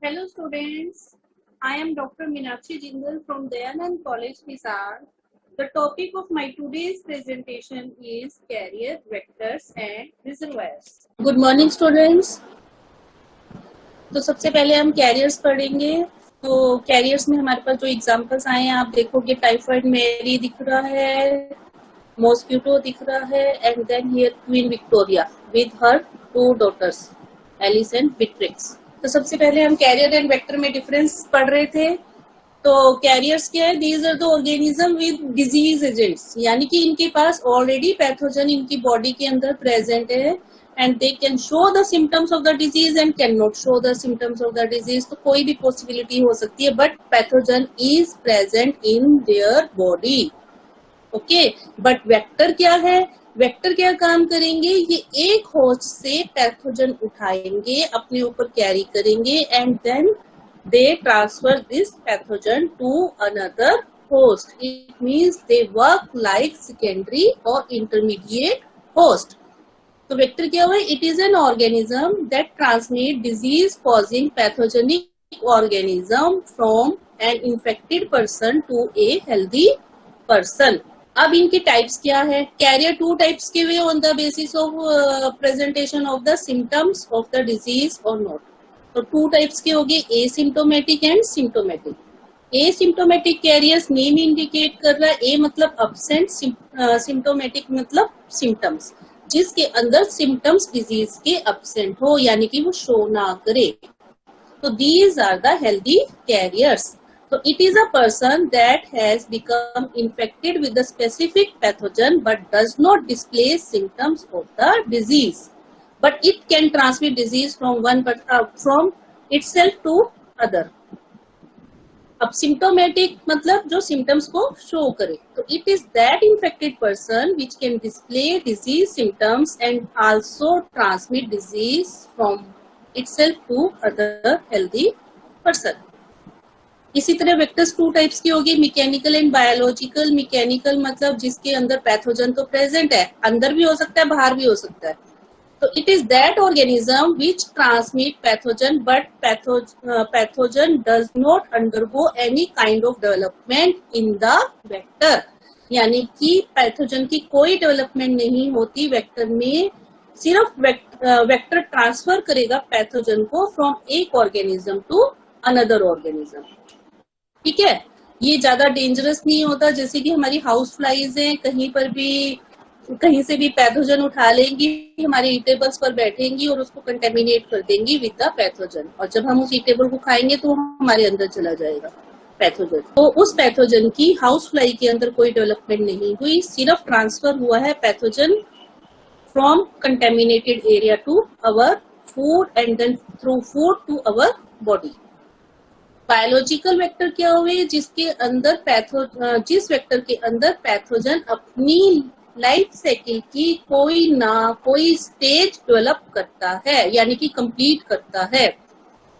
Hello students, I am Dr. Meenakshi Jindal from Dayanand College, Hisar. The topic of my today's presentation is carrier vectors and reservoirs. Good morning students. तो सबसे पहले हम carriers पढ़ेंगे। तो carriers में हमारे पास जो एग्जांपल्स आए हैं आप देखोगे टाइफाइड मेरी दिख रहा है, मॉस्किटो दिख रहा है and then here Queen Victoria with her 2 daughters Alice and Beatrix. तो सबसे पहले हम कैरियर एंड वेक्टर में डिफरेंस पढ़ रहे थे। तो कैरियर्स क्या है? These are the organism with disease agents, यानी कि इनके पास ऑलरेडी पैथोजन इनकी बॉडी के अंदर प्रेजेंट है and they can show the symptoms of the disease and can not show the symptoms of the disease. तो कोई भी पॉसिबिलिटी हो सकती है but pathogen is present in their body. Okay, but vector क्या है? वेक्टर क्या काम करेंगे? ये एक होस्ट से पैथोजन उठाएंगे, अपने ऊपर कैरी करेंगे and then they transfer this pathogen to another host. It means they work like secondary or intermediate host. तो वेक्टर क्या हुआ? It is an organism that transmit disease causing pathogenic organism from an infected person to a healthy person. अब इनके types क्या है? Career 2 types के हुए on the basis of presentation of the symptoms of the disease और not. तो 2 types के हो गए, asymptomatic and symptomatic. Asymptomatic carriers name indicate कर रहा है, ए मतलब अब्सेंट, सिम्टोमेटिक मतलब सिम्टम्स, जिसके अंदर सिम्टम्स डिजीज के अब्सेंट हो यानी कि वो शो ना करे। तो these are the healthy carriers. So it is a person that has become infected with the specific pathogen but does not display symptoms of the disease. But it can transmit disease from itself to other. अब symptomatic मतलब जो symptoms को show करे। तो it is that infected person which can display disease symptoms and also transmit disease from itself to other healthy person. इसी तरह vectors 2 types की होगी, मैकेनिकल एंड बायोलॉजिकल। मैकेनिकल मतलब जिसके अंदर पैथोजन तो प्रेजेंट है, अंदर भी हो सकता है बाहर भी हो सकता है। तो it is that organism which transmit pathogen but pathogen does not undergo any kind of development in the vector, यानी कि पैथोजन की कोई डेवलपमेंट नहीं होती वेक्टर में, सिर्फ वेक्टर ट्रांसफर करेगा पैथोजन को फ्रॉम एक ऑर्गेनिज्म टू अनदर ऑर्गेनिज्म। ठीक है, ये ज्यादा डेंजरस नहीं होता। जैसे कि हमारी हाउस फ्लाइज हैं, कहीं पर भी कहीं से भी पैथोजन उठा लेंगी, हमारे ईटेबल्स पर बैठेंगी और उसको कंटेमिनेट कर देंगी विद द पैथोजन, और जब हम उस ईटेबल को खाएंगे तो हमारे अंदर चला जाएगा पैथोजन। तो उस पैथोजन की हाउस फ्लाई के अंदर कोई डेवलपमेंट नहीं हुई, सिर्फ ट्रांसफर हुआ है pathogen from contaminated area to our food and then through food to our body. Biological vector क्या हुए? जिसके अंदर जिस वेक्टर के अंदर पैथोजन अपनी लाइफ साइकिल की कोई स्टेज डेवलप करता है यानी कि कंप्लीट करता है।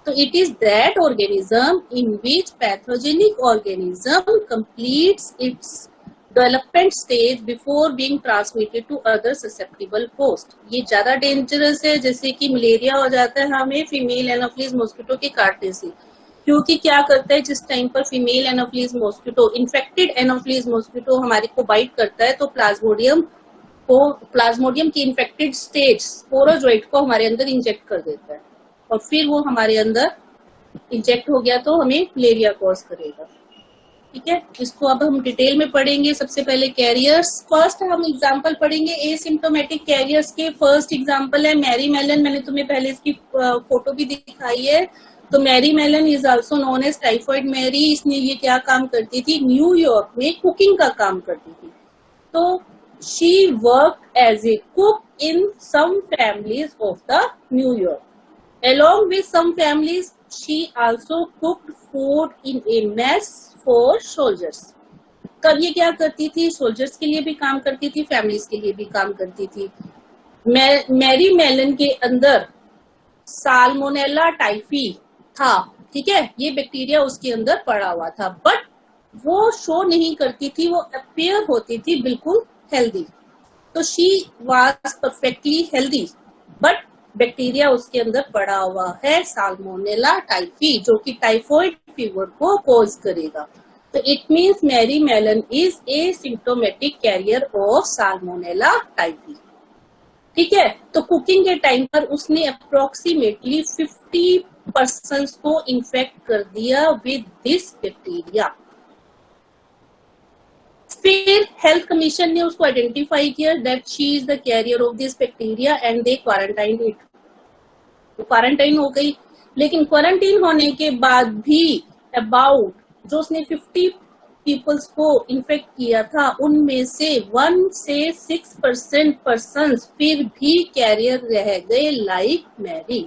तो it is that organism in which pathogenic organism completes its development stage before being transmitted to other susceptible host. ये ज्यादा डेंजरस है, जैसे कि मलेरिया हो जाता है हमें फीमेल एनोफिलीज मॉस्किटो के काटने से, क्योंकि क्या करता है जिस टाइम पर female anopheles mosquito, infected anopheles mosquito हमारे को बाइट करता है तो प्लाज्मोडियम की इन्फेक्टेड स्टेज स्पोरोजोइट को हमारे अंदर इंजेक्ट कर देता है और फिर वो हमारे अंदर इंजेक्ट हो गया तो हमें मलेरिया कॉज करेगा। ठीक है, इसको अब हम डिटेल में पढ़ेंगे। सबसे पहले कैरियर्स, फर्स्ट हम एग्जांपल पढ़ेंगे एसिम्प्टोमेटिक कैरियर्स के। फर्स्ट एग्जांपल है मैरी मेलन, मैंने तुम्हें पहले इसकी फोटो भी दिखाई है। तो Mary Mallon is also known as Typhoid Mary. इसने ये क्या काम करती थी? न्यूयॉर्क में कुकिंग का काम करती थी। तो she work as a cook in some families of the New York. Along with some families, she also cooked food in a mess for soldiers. कब ये क्या करती थी? सोल्जर्स के लिए भी काम करती थी, फैमिलीज के लिए भी काम करती थी। मैरी मेलन के अंदर साल्मोनेला टाइफी था, ठीक है, ये बैक्टीरिया उसके अंदर पड़ा हुआ था, बट वो शो नहीं करती थी, वो अपीयर होती थी बिल्कुल हेल्दी। तो she was perfectly healthy, but bacteria उसके अंदर पड़ा हुआ है साल्मोनेला टाइफी, जो कि टाइफॉइड फीवर को कॉज करेगा। तो it means Mary Mallon is a symptomatic carrier of salmonella typhi. ठीक है, तो कुकिंग के टाइम पर उसने अप्रोक्सीमेटली 50% को इन्फेक्ट कर दिया विद दिस बैक्टीरिया। फिर हेल्थ कमीशन ने उसको आइडेंटिफाई किया that she is the carrier of this bacteria and they quarantine it. तो क्वारंटाइन हो गई, लेकिन क्वारंटाइन होने के बाद भी अबाउट जो उसने 50 पीपल्स को इन्फेक्ट किया था उनमें से 1 से 6% पर्सन्स फिर भी कैरियर रह गए लाइक मैरी।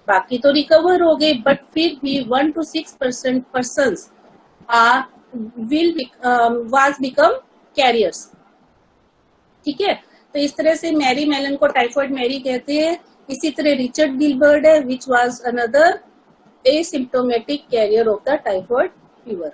बाकी तो रिकवर हो गए, बट फिर भी 1 to 6% persons are was become carriers। ठीक है, तो इस तरह से मैरी मेलन को टाइफॉइड मैरी कहते हैं। इसी तरह रिचर्ड गिलबर्ट है which was another asymptomatic carrier of the typhoid fever.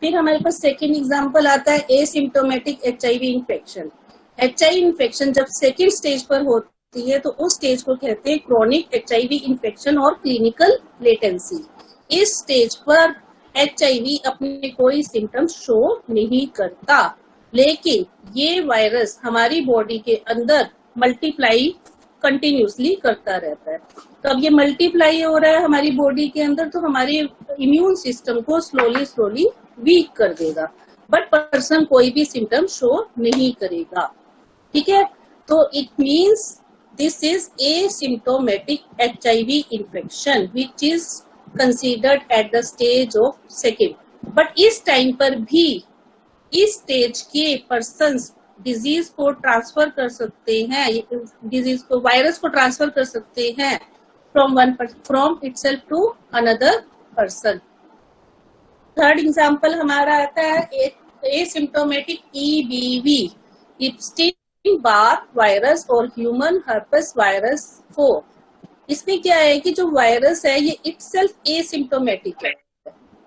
फिर हमारे पास सेकेंड एग्जांपल आता है asymptomatic HIV infection. HIV infection जब सेकेंड स्टेज पर होती है तो उस स्टेज को कहते हैं क्रोनिक HIV इन्फेक्शन और क्लिनिकल लेटेंसी। इस स्टेज पर HIV अपने कोई सिम्टम्स शो नहीं करता, लेकिन ये वायरस हमारी बॉडी के अंदर मल्टीप्लाई कंटिन्यूसली करता रहता है। तो अब ये मल्टीप्लाई हो रहा है हमारी बॉडी के अंदर, तो हमारे इम्यून सिस्टम को स्लोली वीक कर देगा, बट पर्सन कोई भी सिम्टम शो नहीं करेगा। ठीक है, तो it means this is asymptomatic HIV infection which is considered at the stage of second. But इस टाइम पर भी इस स्टेज के पर्सन्स डिजीज को ट्रांसफर कर सकते हैं, डिजीज को वायरस को ट्रांसफर कर सकते हैं from itself to another person. Third example हमारा आता है asymptomatic EBV, Epstein Barr virus और ह्यूमन हर्पेस वायरस 4। इसमें क्या है कि जो वायरस है ये इटसेल्फ एसिम्प्टोमेटिक है,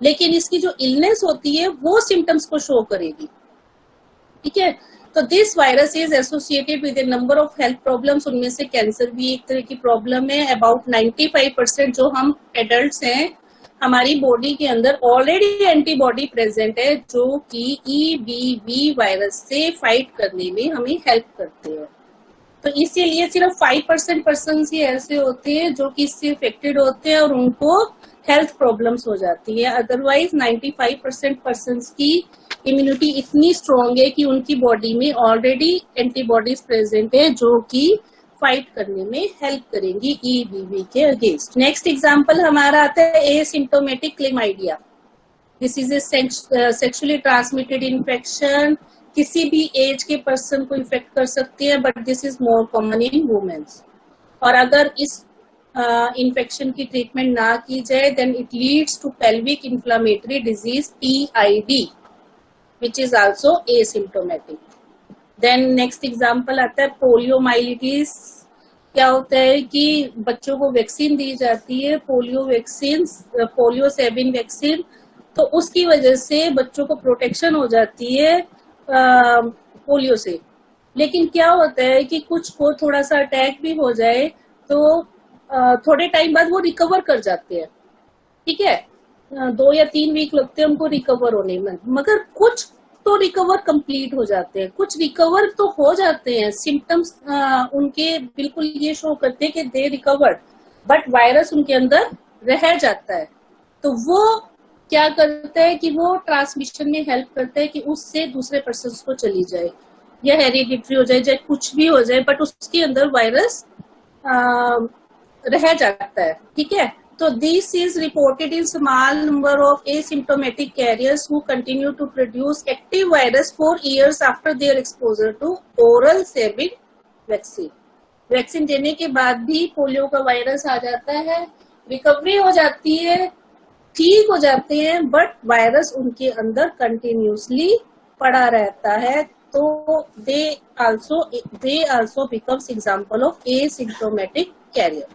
लेकिन इसकी जो इलनेस होती है वो सिम्टम्स को शो करेगी। ठीक है, तो this virus is associated with A number of health problems. उनमें से कैंसर भी एक तरह की प्रॉब्लम है। अबाउट 95% जो हम एडल्ट्स हैं हमारी बॉडी के अंदर ऑलरेडी एंटीबॉडी प्रेजेंट है जो कि EBV वायरस से फाइट करने में हमें हेल्प करते हैं। तो इसीलिए सिर्फ 5% पर्सन ही ऐसे होते हैं जो कि इससे इफेक्टेड होते हैं और उनको हेल्थ प्रॉब्लम्स हो जाती है। अदरवाइज 95% पर्सन की इम्यूनिटी इतनी स्ट्रॉन्ग है कि उनकी बॉडी में ऑलरेडी एंटीबॉडीज प्रेजेंट है जो कि फाइट करने में हेल्प करेंगी EBV के अगेंस्ट। नेक्स्ट एग्जांपल हमारा आता है asymptomatic chlamydia. This is a sexually transmitted infection. किसी भी एज के पर्सन को इफेक्ट कर सकती है, but this is more common in womens. और अगर इस इन्फेक्शन की ट्रीटमेंट ना की जाए then it leads to pelvic inflammatory disease PID which is also asymptomatic. Then next example आता है पोलियोमाइलिटिस। क्या होता है कि बच्चों को वैक्सीन दी जाती है, polio vaccine, polio seven vaccine, तो उसकी वजह से बच्चों को प्रोटेक्शन हो जाती है पोलियो से। लेकिन क्या होता है कि कुछ को थोड़ा सा अटैक भी हो जाए तो थोड़े टाइम बाद वो रिकवर कर जाते हैं। ठीक है, 2 या 3 वीक लगते हैं उनको रिकवर होने में, मगर कुछ तो रिकवर कंप्लीट हो जाते हैं, कुछ रिकवर तो हो जाते हैं। सिम्टम्स उनके बिल्कुल ये शो करते हैं कि दे रिकवर्ड, बट वायरस उनके अंदर रह जाता है। तो वो क्या करता है कि वो ट्रांसमिशन में हेल्प करता है कि उससे दूसरे पर्सन को चली जाए या हेरिडिटरी हो जाए, चाहे कुछ भी हो जाए, बट उसके अंदर वायरस रह जाता है। ठीक है, तो this is reported in small number of asymptomatic carriers who continue to produce active virus for years after their exposure to oral Sabin vaccine. Vaccine देने के बाद भी पोलियो का वायरस आ जाता है, रिकवरी हो जाती है, ठीक हो जाते हैं, बट वायरस उनके अंदर कंटिन्यूसली पड़ा रहता है। तो they also becomes example of asymptomatic carrier.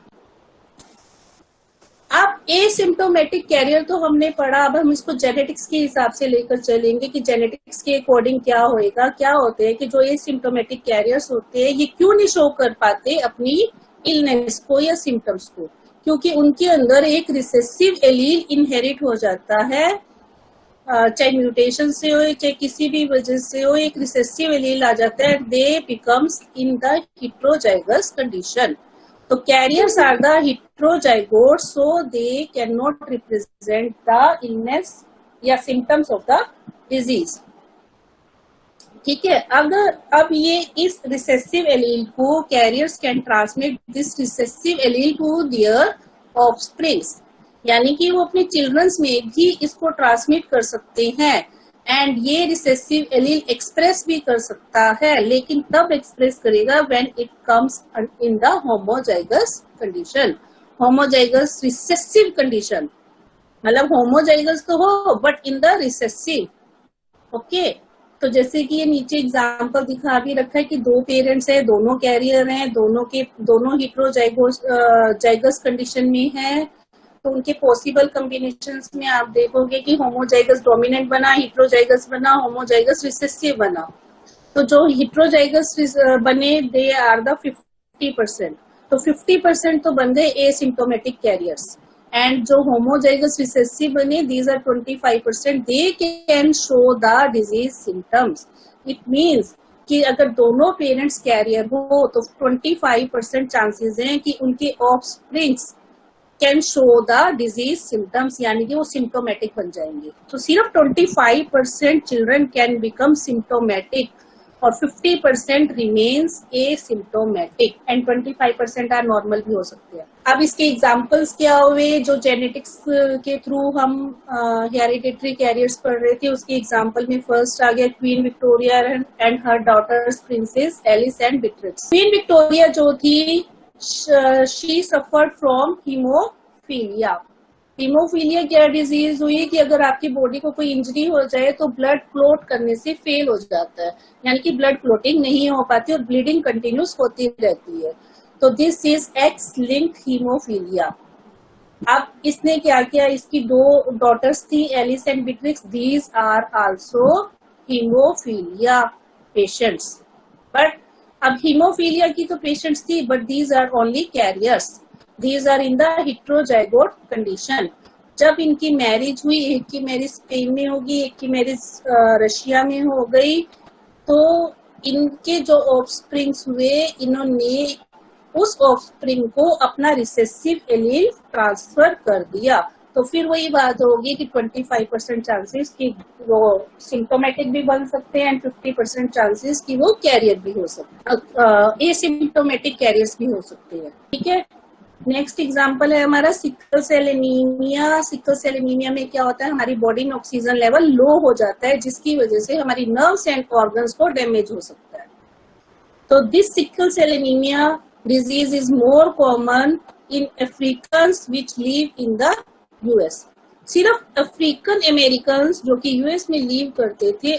अब एसिम्प्टोमेटिक कैरियर तो हमने पढ़ा, अब हम इसको जेनेटिक्स के हिसाब से लेकर चलेंगे कि जेनेटिक्स के अकॉर्डिंग क्या होएगा। क्या होते हैं कि जो एसिम्प्टोमेटिक कैरियर्स होते हैं ये क्यों नहीं शो कर पाते अपनी इलनेस को या सिम्टम्स को, क्योंकि उनके अंदर एक रिसेसिव एलील इनहेरिट हो जाता है, चाहे म्यूटेशन से हो चाहे किसी भी वजह से हो, एक रिसेसिव एलील आ जाता है, they becomes in the heterozygous condition. तो carriers are the heterozygotes, so they can not represent the illness या सिम्टम्स ऑफ द डिजीज. ठीक है. अब ये इस रिसेसिव एलील को carriers can transmit this recessive allele to their offsprings, यानी कि वो अपने चिल्ड्रंस में भी इसको ट्रांसमिट कर सकते हैं. एंड ये रिसेसिव एलील एक्सप्रेस भी कर सकता है, लेकिन तब एक्सप्रेस करेगा when it comes in the homozygous condition. Homozygous recessive condition मतलब होमोजाइगस तो हो but in the recessive. Okay. तो जैसे कि ये नीचे एग्जांपल दिखा भी रखा है कि दो पेरेंट्स है, दोनों कैरियर हैं, दोनों हेटेरोजाइगस कंडीशन में है. तो उनके पॉसिबल कॉम्बिनेशंस में आप देखोगे कि होमोजाइगस डोमिनेंट बना, हेटेरोजाइगस बना, होमोजाइगस रिसेसिव बना. तो जो हेटेरोजाइगस बने दे आर द 50%. तो 50% तो बन गए एसिम्प्टोमेटिक कैरियर्स. एंड जो होमोजाइगस रिसेसिव बने these are 25%, they can show the disease symptoms. It means कि अगर दोनों पेरेंट्स कैरियर हो तो 25% चांसेस हैं कि उनके offsprings can show the disease symptoms, यानी कि वो सिम्टोमेटिक बन जाएंगे. तो सिर्फ 25% चिल्ड्रन कैन बिकम सिम्टोमेटिक और 50% remains asymptomatic and 25% are normal भी हो सकते हैं. अब इसके एग्जांपल्स क्या हुए, जो जेनेटिक्स के थ्रू हम हेरिडिटरी कैरियर्स पढ़ रहे थे उसके एग्जांपल में फर्स्ट आ गया Queen Victoria and her daughters princess Alice and Beatrix. Queen Victoria जो थी she suffered from haemophilia. Haemophilia क्या डिजीज हुई कि अगर आपकी बॉडी को कोई इंजरी हो जाए तो ब्लड क्लोट करने से फेल हो जाता है, यानी कि ब्लड क्लोटिंग नहीं हो पाती और ब्लीडिंग कंटिन्यूस होती रहती है. तो this is X linked haemophilia. अब इसने क्या किया, इसकी दो डॉटर्स थी Alice and Beatrix, these are also haemophilia patients. But अब हीमोफीलिया की तो पेशेंट्स थी but these are only carriers. These are in the heterozygote condition. जब इनकी मैरिज हुई, एक की मैरिज स्पेन में होगी, एक की मैरिज रशिया में हो गई, तो इनके जो ऑफस्प्रिंग्स हुए इन्होंने उस ऑफस्प्रिंग को अपना रिसेसिव एलील ट्रांसफर कर दिया. तो फिर वही बात होगी कि 25% चांसेस कि वो सिम्टोमेटिक भी बन सकते हैं एंड 50% चांसेस कि वो कैरियर भी हो सकते हैं, एसिम्टोमेटिक कैरियर्स भी हो सकते हैं. ठीक है. नेक्स्ट एग्जांपल है हमारा sickle cell anaemia. Sickle cell anaemia में क्या होता है, हमारी बॉडी में ऑक्सीजन लेवल लो हो जाता है जिसकी वजह से हमारी नर्व्स एंड ऑर्गन्स को डैमेज हो सकता है. तो this sickle cell anaemia disease is more common in Africans which live in the US. सिर्फ अफ्रीकन अमेरिकन जो कि यूएस में लिव करते थे,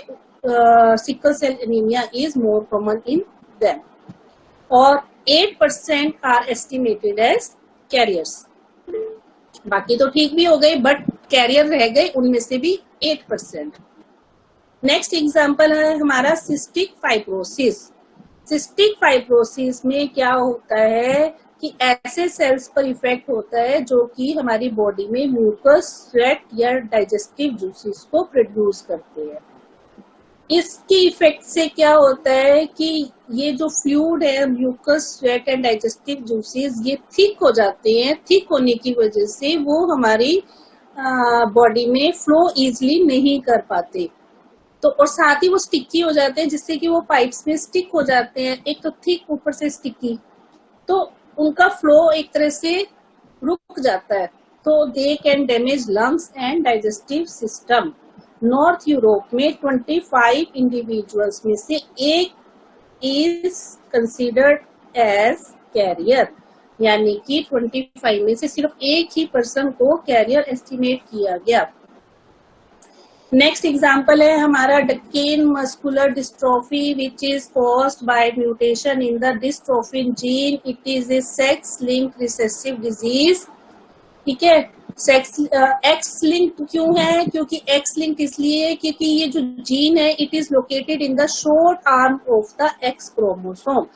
sickle cell anaemia is more common in them. और 8% आर एस्टिमेटेड एज कैरियर्स. बाकी तो ठीक भी हो गए बट कैरियर रह गए उनमें से भी 8%. नेक्स्ट एग्जांपल है हमारा सिस्टिक फाइब्रोसिस. सिस्टिक फाइब्रोसिस में क्या होता है कि ऐसे सेल्स पर इफेक्ट होता है जो कि हमारी बॉडी में म्यूकस, स्वेट या डाइजेस्टिव जूसेस को प्रोड्यूस करते हैं. इसके इफेक्ट से क्या होता है कि ये जो फ्लूइड है, mucus, sweat and digestive juices, ये थिक हो जाते हैं. थिक होने की वजह से वो हमारी बॉडी में फ्लो इजीली नहीं कर पाते. तो और साथ ही वो स्टिकी हो जाते हैं जिससे कि वो पाइप्स में स्टिक हो जाते हैं. एक तो थिक ऊपर से स्टिकी, तो उनका फ्लो एक तरह से रुक जाता है. तो they can damage lungs and digestive system. North Europe में 25 इंडिविजुअल्स में से एक इज कंसिडर्ड एज कैरियर, यानी कि 25 में से सिर्फ एक ही पर्सन को कैरियर एस्टिमेट किया गया. नेक्स्ट एग्जांपल है हमारा Duchenne muscular dystrophy which is caused by mutation in the dystrophin gene. It is a sex linked recessive disease. ठीक है. एक्स लिंक क्यों है, क्योंकि एक्स लिंक इसलिए क्योंकि ये जो जीन है it is located in the short arm of the x chromosome.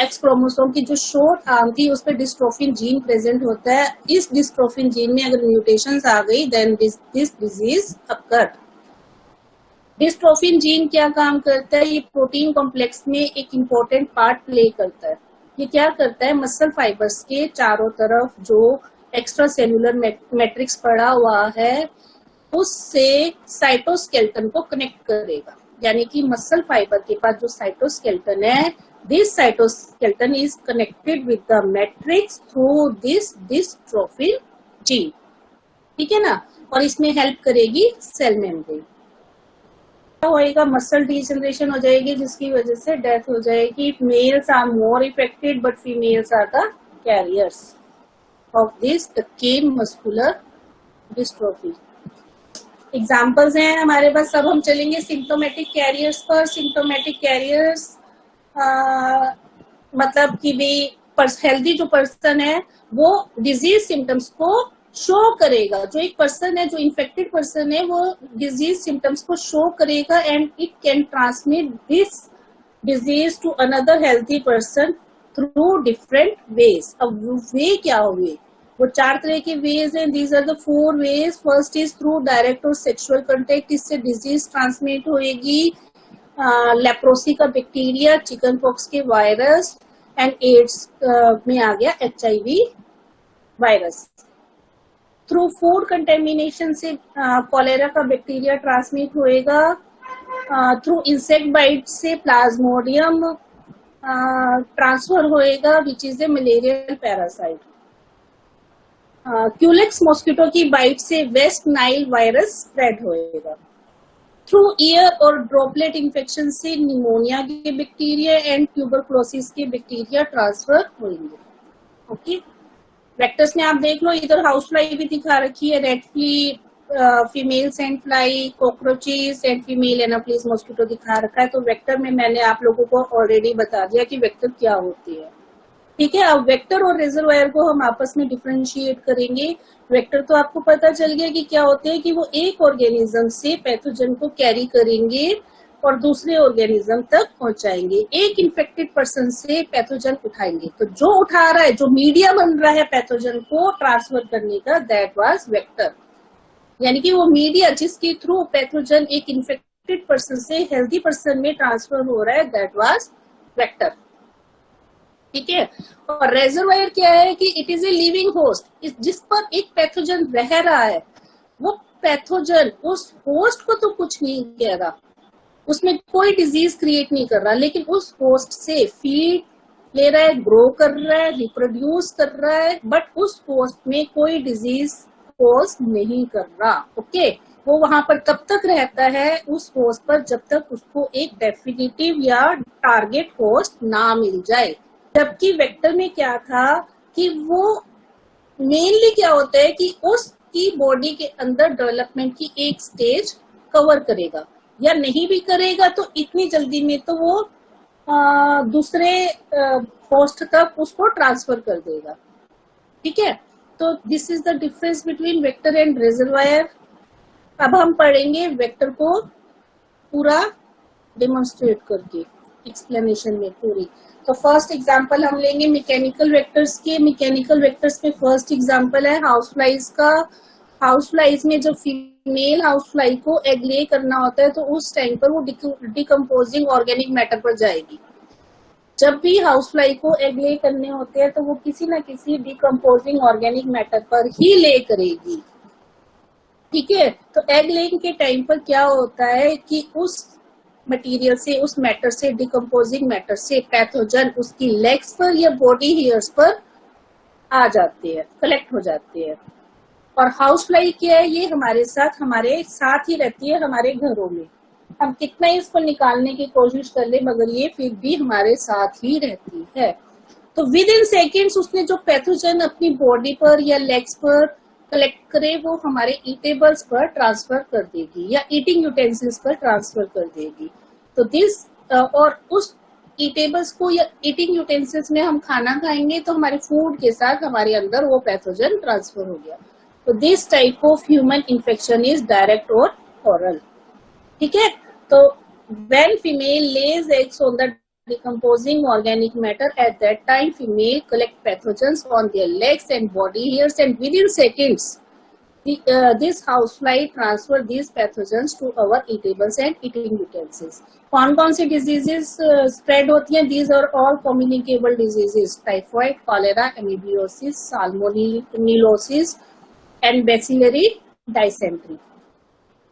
X chromosome की जो शॉर्ट आर्म थी उस पर डिस्ट्रोफिन जीन प्रेजेंट होता है। इस डिस्ट्रोफिन जीन में अगर म्यूटेशंस आ गई then this disease occurred. Dystrophin gene क्या काम करता है? ये प्रोटीन कॉम्प्लेक्स में एक इम्पोर्टेंट पार्ट प्ले करता है। ये क्या करता है? मसल फाइबर्स के चारों तरफ जो एक्स्ट्रा सेलुलर मैट्रिक्स पड़ा हुआ है उससे साइटोस्केलेटन को कनेक्ट करेगा। यानी कि मसल फाइबर के पास जो साइटोस्केलेटन है, this cytoskeleton is connected with the matrix through this dystrophin gene. ठीक है ना? और इसमें हेल्प करेगी सेल मेम्ब्रेन। क्या होएगा? मसल डिजनरेशन हो जाएगी जिसकी वजह से डेथ हो जाएगी। Males are more affected but females are the carriers of this Duchenne muscular dystrophy. Examples हैं हमारे पास। अब हम चलेंगे सिम्टोमेटिक कैरियर्स पर। सिम्टोमेटिक कैरियर्स मतलब कि भी हेल्दी जो पर्सन है वो डिजीज सिम्टम्स को शो करेगा। जो एक पर्सन है, जो इन्फेक्टेड पर्सन है, वो डिजीज सिम्टम्स को शो करेगा and it can transmit this disease to another healthy person through different ways. अब वे क्या हुए? वो 4 तरह के वेज हैं। These are the 4 ways. First is through direct और सेक्सुअल कांटेक्ट, इससे डिजीज ट्रांसमिट होएगी। लेप्रोसी का बैक्टीरिया, चिकन पॉक्स के वायरस एंड एड्स में आ गया HIV virus. Through food contamination से कॉलेरा का बैक्टीरिया ट्रांसमिट होएगा। थ्रू इंसेक्ट बाइट से प्लाज्मोडियम ट्रांसफर होएगा which is a malarial parasite. Culex mosquito की बाइट से वेस्ट नाइल वायरस स्प्रेड होएगा। थ्रू ईयर और ड्रॉपलेट इन्फेक्शन से निमोनिया के बैक्टीरिया एंड ट्यूबरक्लोसिस के बैक्टीरिया ट्रांसफर होंगे। ओके, वेक्टर्स में आप देख लो, इधर हाउस फ्लाई भी दिखा रखी है, rat flea, female sand fly, cockroaches and female Anopheles mosquito दिखा रखा है। तो वेक्टर में मैंने आप लोगों को ऑलरेडी बता दिया कि वेक्टर क्या होती है। ठीक है, अब वेक्टर और रिजर्वायर को हम आपस में डिफरेंशिएट करेंगे। वेक्टर तो आपको पता चल गया कि क्या होते हैं, कि वो एक ऑर्गेनिज्म से पैथोजन को कैरी करेंगे और दूसरे ऑर्गेनिज्म तक पहुंचाएंगे। एक इन्फेक्टेड पर्सन से पैथोजन उठाएंगे, तो जो उठा रहा है, जो मीडिया बन रहा है पैथोजन को ट्रांसफर करने का, दैट वाज वेक्टर। यानी कि वो मीडिया जिसके थ्रू पैथोजन एक इन्फेक्टेड पर्सन से हेल्दी पर्सन में ट्रांसफर हो रहा है, दैट वाज वेक्टर। ठीक है, और रेजर्वायर क्या है कि it is a living host, जिस पर एक पैथोजन रह रहा है। वो पैथोजन उस होस्ट को तो कुछ नहीं कह रहा, उसमें कोई डिजीज क्रिएट नहीं कर रहा, लेकिन उस होस्ट से फीड ले रहा है, ग्रो कर रहा है, रिप्रोड्यूस कर रहा है, बट उस होस्ट में कोई डिजीज कोज नहीं कर रहा। ओके, वो वहां पर तब तक रहता है उस होस्ट पर जब तक उसको एक डेफिनेटिव या टारगेट होस्ट ना मिल जाए। जबकि वेक्टर में क्या था कि वो मेनली क्या होता है कि उसकी बॉडी के अंदर डेवलपमेंट की एक स्टेज कवर करेगा, या नहीं भी करेगा तो इतनी जल्दी में तो वो दूसरे होस्ट तक उसको ट्रांसफर कर देगा। ठीक है, तो this is the difference between vector and reservoir. अब हम पढ़ेंगे वेक्टर को पूरा डेमोन्स्ट्रेट करके, एक्सप्लेनेशन में पूरी। तो फर्स्ट एग्जांपल हम लेंगे मैकेनिकल वेक्टर्स के। मैकेनिकल वेक्टर्स में फर्स्ट एग्जांपल है हाउस फ्लाइज का। हाउस फ्लाइज में जब फीमेल हाउस फ्लाई को एग ले करना होता है तो उस टाइम पर वो डिकम्पोजिंग ऑर्गेनिक मैटर पर जाएगी। जब भी हाउस फ्लाई को एग ले करने होते हैं तो वो किसी न किसी डिकम्पोजिंग ऑर्गेनिक मैटर पर ही ले करेगी। ठीक है, तो एग लेइंग के टाइम पर क्या होता है कि उस मटेरियल से, उस मैटर से, डिकम्पोजिंग मैटर से पैथोजन उसकी लेग्स पर या बॉडी हेयर्स पर आ जाते हैं, कलेक्ट हो जाते हैं। और हाउस फ्लाई क्या है, ये हमारे साथ ही रहती है हमारे घरों में। हम कितना ही इसको निकालने की कोशिश कर ले मगर ये फिर भी हमारे साथ ही रहती है। तो विद इन सेकेंड्स उसने जो पैथोजन अपनी बॉडी पर या लेग्स पर कलेक्ट करे वो हमारे ईटेबल्स पर ट्रांसफर कर देगी या ईटिंग यूटेंसिल्स पर ट्रांसफर कर देगी। तो दिस और उस ईटेबल्स को या ईटिंग यूटेंसिल्स में हम खाना खाएंगे तो हमारे फूड के साथ हमारे अंदर वो पैथोजन ट्रांसफर हो गया। तो this type of human infection is direct और ओरल। ठीक है, तो when female Lay's eggs on the decomposing organic matter. At that time, female collect pathogens on their legs and body hairs, and within seconds, this housefly transfer these pathogens to our eatables and eating utensils. कौन कौन सी diseases spread होती हैं? These are all communicable diseases: typhoid, cholera, amoebiasis, salmonellosis and bacillary dysentery.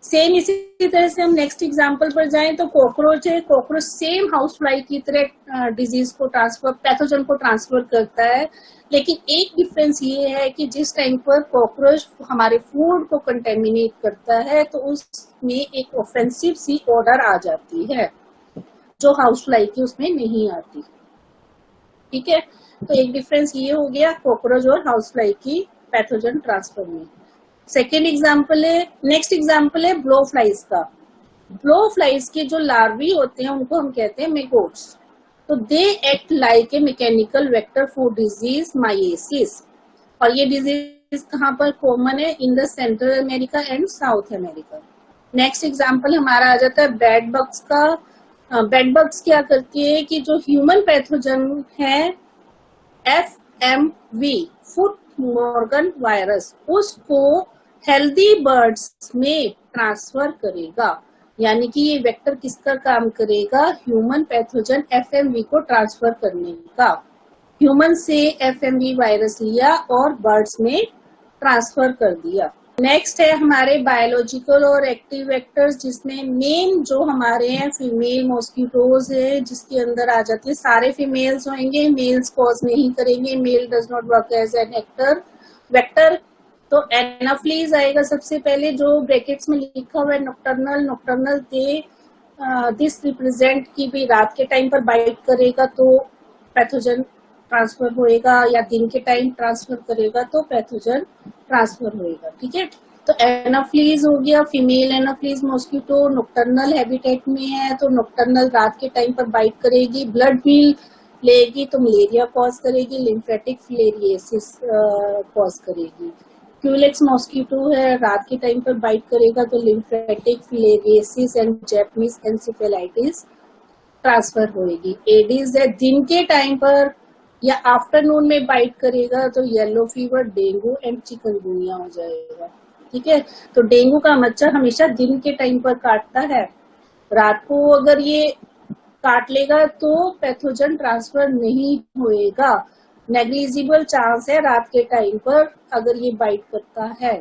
Same इसी तरह से हम next example पर जाएं तो कॉकरोच है। कॉकरोच सेम हाउस फ्लाई की तरह डिजीज को ट्रांसफर, पैथोजन को ट्रांसफर करता है, लेकिन एक डिफरेंस ये है कि जिस टाइम पर कॉकरोच हमारे फूड को कंटेमिनेट करता है तो उसमें एक ऑफेंसिव सी ऑर्डर आ जाती है जो हाउस फ्लाई की उसमें नहीं आती। ठीक है, तो एक डिफरेंस ये हो गया कॉकरोच और हाउस फ्लाई की पैथोजन ट्रांसफर में। सेकेंड एग्जाम्पल है, नेक्स्ट एग्जाम्पल है ब्लो फ्लाइज का। ब्लो फ्लाइज के जो लार्वी होते हैं उनको हम कहते हैं मेगोट्स। तो they act like a mechanical vector for disease myiasis, और ये डिजीज कहाँ पर कॉमन है? In the Central America and South America. Next example हमारा आ जाता है बेड बग्स का। बेड बग्स क्या करती है कि जो ह्यूमन पैथोजन है FMV, फुट मॉर्गन वायरस, उसको हेल्दी बर्ड्स में ट्रांसफर करेगा। यानी कि ये वेक्टर किसका काम करेगा? ह्यूमन पैथोजन FMV को ट्रांसफर करने का। ह्यूमन से FMV वायरस लिया और बर्ड्स में ट्रांसफर कर दिया। नेक्स्ट है हमारे बायोलॉजिकल और एक्टिव वेक्टर्स, जिसमें मेन जो हमारे हैं फीमेल मॉस्किटोज है, जिसके अंदर आ जाती है, सारे फीमेल्स होंगे, मेल्स कॉज नहीं करेंगे, male does not work as an vector. तो एनाफ्लीज आएगा सबसे पहले, जो ब्रैकेट्स में लिखा हुआ है नॉक्टर्नल दिस रिप्रेजेंट की भी रात के टाइम पर बाइट करेगा तो पैथोजन ट्रांसफर होएगा, या दिन के टाइम ट्रांसफर करेगा तो पैथोजन ट्रांसफर होएगा। ठीक है, तो एनाफ्लीज हो गया, female Anopheles mosquito nocturnal habitat में है, तो नॉक्टर्नल रात के टाइम पर बाइट करेगी, ब्लड मील लेगी तो मलेरिया कॉज करेगी, लिम्फेटिक फिलेरियोसिस कॉज करेगी। क्यूलेक्स मॉस्किटो है, रात के टाइम पर बाइट करेगा तो lymphatic filariasis and Japanese encephalitis transfer होएगी। एडिस है, दिन के टाइम पर या आफ्टरनून में बाइट करेगा तो yellow fever, dengue and chikungunya हो जाएगा। ठीक है, तो डेंगू का मच्छर हमेशा दिन के टाइम पर काटता है, रात को अगर ये काट लेगा तो पैथोजन ट्रांसफर नहीं होएगा। नेग्लिजिबल चांस है रात के टाइम पर अगर ये बाइट करता है।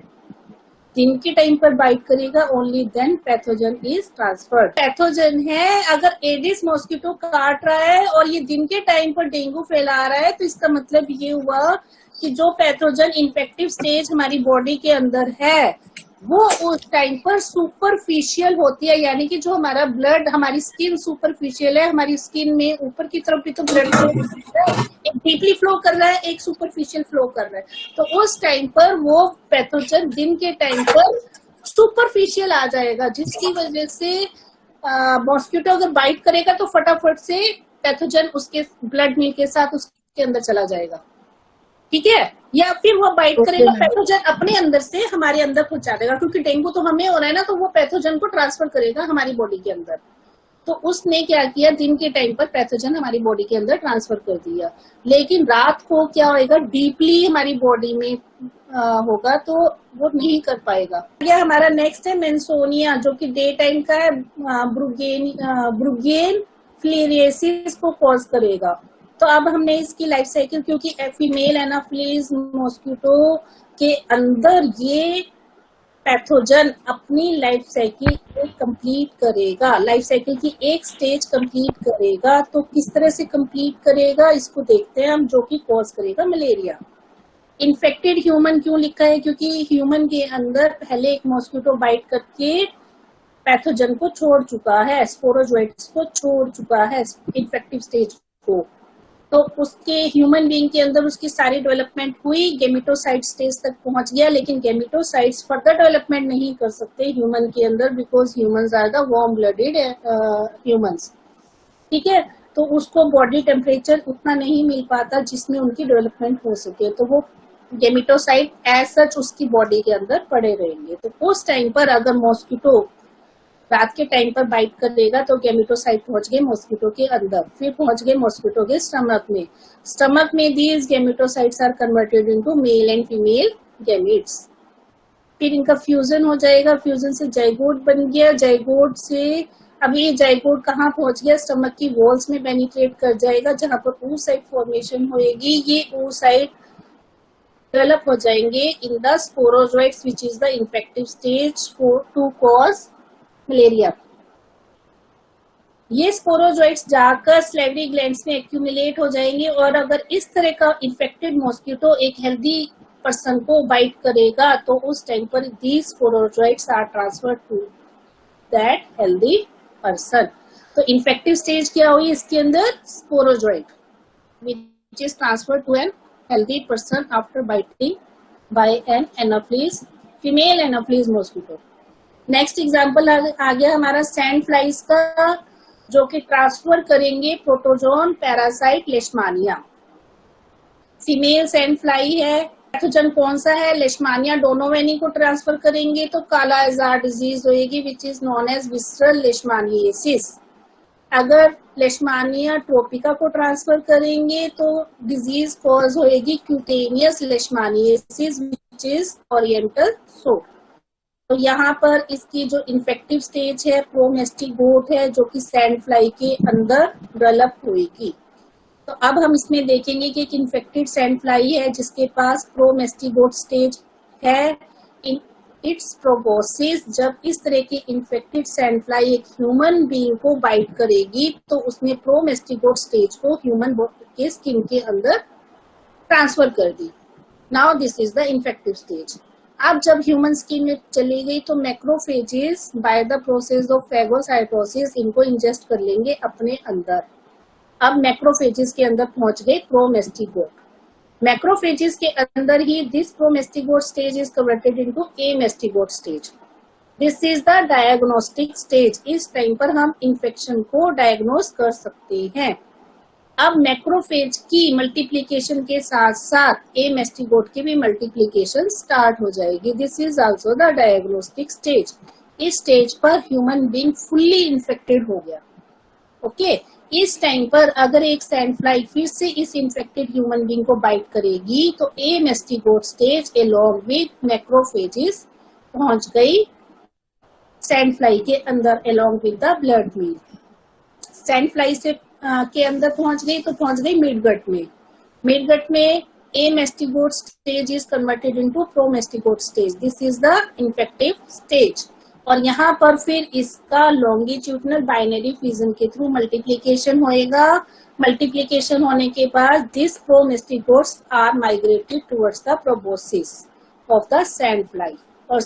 दिन के टाइम पर बाइट करेगा only then pathogen is transferred. Pathogen है, अगर एडिस मॉस्किटो काट रहा है और ये दिन के टाइम पर डेंगू फैला रहा है तो इसका मतलब ये हुआ कि जो पैथोजन इन्फेक्टिव स्टेज हमारी बॉडी के अंदर है वो उस टाइम पर सुपरफिशियल होती है, यानी कि जो हमारा ब्लड, हमारी स्किन सुपरफिशियल है, हमारी स्किन में ऊपर की तरफ भी तो ब्लड फ्लो कर रहा है, एक डीपली फ्लो कर रहा है, एक सुपरफिशियल फ्लो कर रहा है। तो उस टाइम पर वो पैथोजन दिन के टाइम पर सुपरफिशियल आ जाएगा, जिसकी वजह से मॉस्किटो अगर बाइट करेगा तो फटाफट से पैथोजन उसके ब्लड मिल के साथ उसके अंदर चला जाएगा। ठीक है, या फिर वो बाइट करेगा, पैथोजन अपने अंदर से हमारे अंदर पहुंचा देगा, क्योंकि डेंगू तो हमें हो रहा है ना, तो वो पैथोजन को ट्रांसफर करेगा हमारी बॉडी के अंदर। तो उसने क्या किया, दिन के टाइम पर पैथोजन हमारी बॉडी के अंदर ट्रांसफर कर दिया, लेकिन रात को क्या होएगा, डीपली हमारी बॉडी में होगा तो वो नहीं कर पाएगा। यह हमारा नेक्स्ट है मेंसोनिया, जो कि डे टाइम का है, ब्रुगेन फिलेरियोसिस को कॉज करेगा। तो अब हमने इसकी लाइफ साइकिल, क्योंकि फीमेल एनाफ्लीज मॉस्किटो के अंदर ये पैथोजन अपनी लाइफ साइकिल कंप्लीट करेगा, लाइफ साइकिल की एक स्टेज कंप्लीट करेगा। तो किस तरह से कंप्लीट करेगा इसको देखते हैं हम, जो कि कॉज करेगा मलेरिया। इन्फेक्टेड ह्यूमन क्यों लिखा है, क्योंकि ह्यूमन के अंदर पहले एक मॉस्किटो बाइट करके पैथोजन को छोड़ चुका है, स्पोरोजोइट्स को छोड़ चुका है इन्फेक्टिव स्टेज को। तो उसके ह्यूमन बीइंग के अंदर उसकी सारी डेवलपमेंट हुई, गेमिटोसाइट स्टेज तक पहुंच गया, लेकिन गेमिटोसाइट्स फर्दर डेवलपमेंट नहीं कर सकते ह्यूमन के अंदर, because humans are the warm blooded humans. ठीक है, तो उसको बॉडी टेम्परेचर उतना नहीं मिल पाता जिसमें उनकी डेवलपमेंट हो सके, तो वो गेमिटोसाइट एज सच उसकी बॉडी के अंदर पड़े रहेंगे। तो उस टाइम पर अगर मॉस्किटो रात के टाइम पर बाइट करेगा तो गैमेटोसाइट पहुंच गए मॉस्किटो के अंदर, फिर पहुंच गए मॉस्किटो के स्टमक में these gametocytes are converted into male and female gametes. फिर इनका फ्यूजन हो जाएगा, फ्यूजन से जाइगोट बन गया, जाइगोट से अब ये जाइगोट कहाँ पहुंच गया, स्टमक की वॉल्स में पेनिट्रेट कर जाएगा जहां पर oocyte फॉर्मेशन होएगी। ये oocyte डेवलप हो जाएंगे in the sporozoites which is the infective stage for to cause malaria. ये स्पोरोजोइट्स जाकर सलेवरी ग्लैंड्स में एक्यूमुलेट हो जाएंगे और अगर इस तरह का इन्फेक्टेड मॉस्किटो एक हेल्दी पर्सन को बाइट करेगा तो उस टाइम पर these sporozoites are transferred to that healthy person. तो इन्फेक्टिव स्टेज क्या हुई इसके अंदर, sporozoite which is transferred to an healthy person after biting by an Anopheles female Anopheles mosquito. Next example आ गया हमारा सैंड फ्लाइज का, जो कि ट्रांसफर करेंगे protozoan parasite Leishmania. Female sand fly है, पैथोजन कौन सा है, लेशमानिया डोनोवेनी को ट्रांसफर करेंगे तो काला आजार डिजीज होएगी which is known as visceral leishmaniasis. अगर लेशमानिया ट्रोपिका को ट्रांसफर करेंगे तो डिजीज कॉज होएगी cutaneous leishmaniasis which is oriental sore. तो यहाँ पर इसकी जो इन्फेक्टिव स्टेज है प्रोमेस्टिगोट है जो कि सैंड फ्लाई के अंदर डेवलप होएगी। तो अब हम इसमें देखेंगे कि एक इन्फेक्टेड सैंड फ्लाई है जिसके पास प्रोमेस्टिगोट स्टेज है। इन इट्स प्रोबोसिस, जब इस तरह की इन्फेक्टेड सैंड फ्लाई एक ह्यूमन बीइंग को बाइट करेगी तो उसने प्रोमेस्टिगोट स्टेज को ह्यूमन के स्किन के अंदर ट्रांसफर कर दी। Now this is the infective stage. अब जब ह्यूमन स्किन में चली गई तो macrophages by the process of phagocytosis इनको इंजेस्ट कर लेंगे अपने अंदर। अब मैक्रोफेजेस के अंदर पहुंच गए प्रोमेस्टिगोट। मैक्रोफेजेस के अंदर ही this promastigote stage is converted into amastigote stage. This is the diagnostic stage. इस टाइम पर हम इन्फेक्शन को डायग्नोस कर सकते हैं। अब मैक्रोफेज की मल्टीप्लीकेशन के साथ साथ एमेस्टिगोट की भी मल्टीप्लीकेशन स्टार्ट हो जाएगी। This is also the diagnostic stage. इस स्टेज पर ह्यूमन बीइंग फुल्ली इन्फेक्टेड हो गया। ओके, इस टाइम पर अगर एक सैंड फ्लाई फिर से इस इन्फेक्टेड ह्यूमन बीइंग को बाइट करेगी तो amastigote stage along with macrophages पहुंच गई सैंड फ्लाई के अंदर along with the blood meal. Sand fly से के अंदर पहुंच गई तो पहुंच गई मिडगट में। मिडगट में amastigote stage is converted into promastigote stage. This is the infective stage. और यहाँ पर फिर इसका लॉन्गिट्यूडनल बाइनरी फिजन के थ्रू मल्टीप्लीकेशन होएगा। मल्टीप्लीकेशन होने के बाद this promastigotes are migrated towards the proboscis of the sand fly. और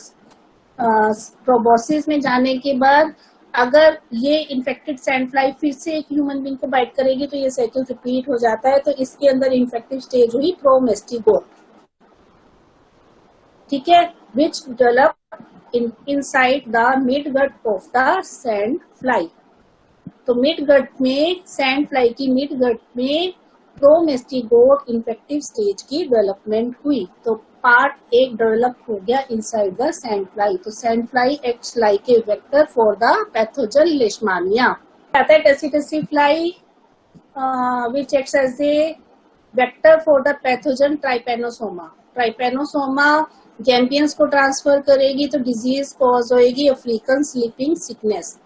प्रोबोसिस में जाने के बाद अगर ये इन्फेक्टेड सैंड फ्लाई फिर से एक ह्यूमन बीइंग को बाइट करेगी तो ये साइकिल रिपीट हो जाता है। तो इसके अंदर इन्फेक्टिव स्टेज हुई प्रोमेस्टिगोट। ठीक है, which develop inside the midgut of the sand fly. तो मिडगट में सैंड फ्लाई की मिडगट में प्रोमेस्टिगोट इन्फेक्टिव स्टेज की डेवलपमेंट हुई। तो पार्ट एक डेवलप हो गया इनसाइड द सैंड फ्लाई। तो sand fly acts like a vector for the pathogen Leishmania. आता है tsetse fly which acts as a vector for the pathogen Trypanosoma. Trypanosoma gambiense को ट्रांसफर करेगी तो डिजीज कॉज होएगी African sleeping sickness.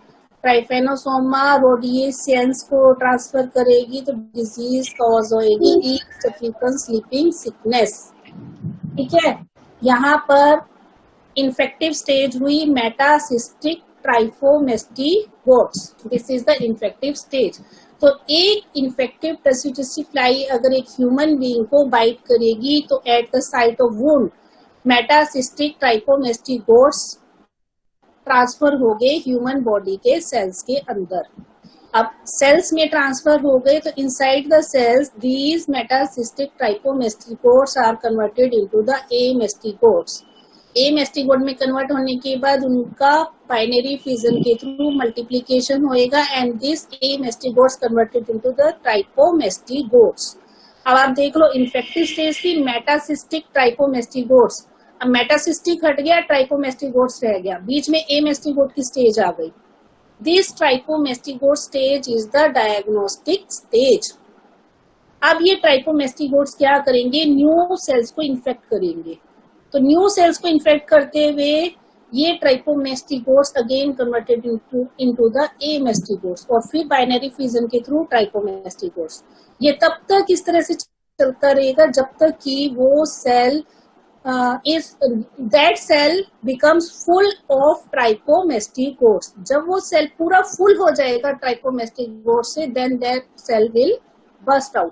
Trypanosoma rhodesiense को transfer करेगी तो disease cause होएगी ईस्ट अफ्रीकन स्लीपिंग सिकनेस। ठीक है, यहाँ पर इन्फेक्टिव स्टेज हुई metacyclic trypomastigotes. This is the infective stage. तो एक इन्फेक्टिव टेसिटसी फ्लाई अगर एक ह्यूमन बीइंग को बाइट करेगी तो at the site of wound metacyclic trypomastigotes transfer हो गए ह्यूमन बॉडी के सेल्स के अंदर। अब सेल्स में ट्रांसफर हो गए तो inside the cells these metacyclic trypomastigotes are converted into the amastigotes. Amastigote में कन्वर्ट होने के बाद उनका बाइनरी फिजन के थ्रू मल्टीप्लीकेशन होएगा and this amastigotes converted into the trypomastigotes. अब आप देख लो इन्फेक्टिव स्टेज थी मेटासिस्टिक ट्राइपोमेस्टिगोट्स। अब मेटासिस्टिक हट गया, ट्राइपोमेस्टिगोट्स रह गया, बीच में एमेस्टिगोट की स्टेज आ गई। This trypomastigote stage is the diagnostic stage. अब ये ट्राइकोमेस्टिगोट्स क्या करेंगे, न्यू सेल्स को इन्फेक्ट करेंगे। तो न्यू सेल्स को इन्फेक्ट करते हुए ये ट्राइकोमेस्टिगोट्स अगेन कन्वर्टेड इनटू द एमेस्टिगोट्स और फिर बाइनरी फिजन के थ्रू ट्राइकोमेस्टिगोट्स। ये तब तक इस तरह से चलता रहेगा जब तक कि वो cell that cell becomes full of trichomastigotes। जब वो सेल पूरा फुल हो जाएगा ट्राइकोमेस्टिगोट से, then that cell will burst out।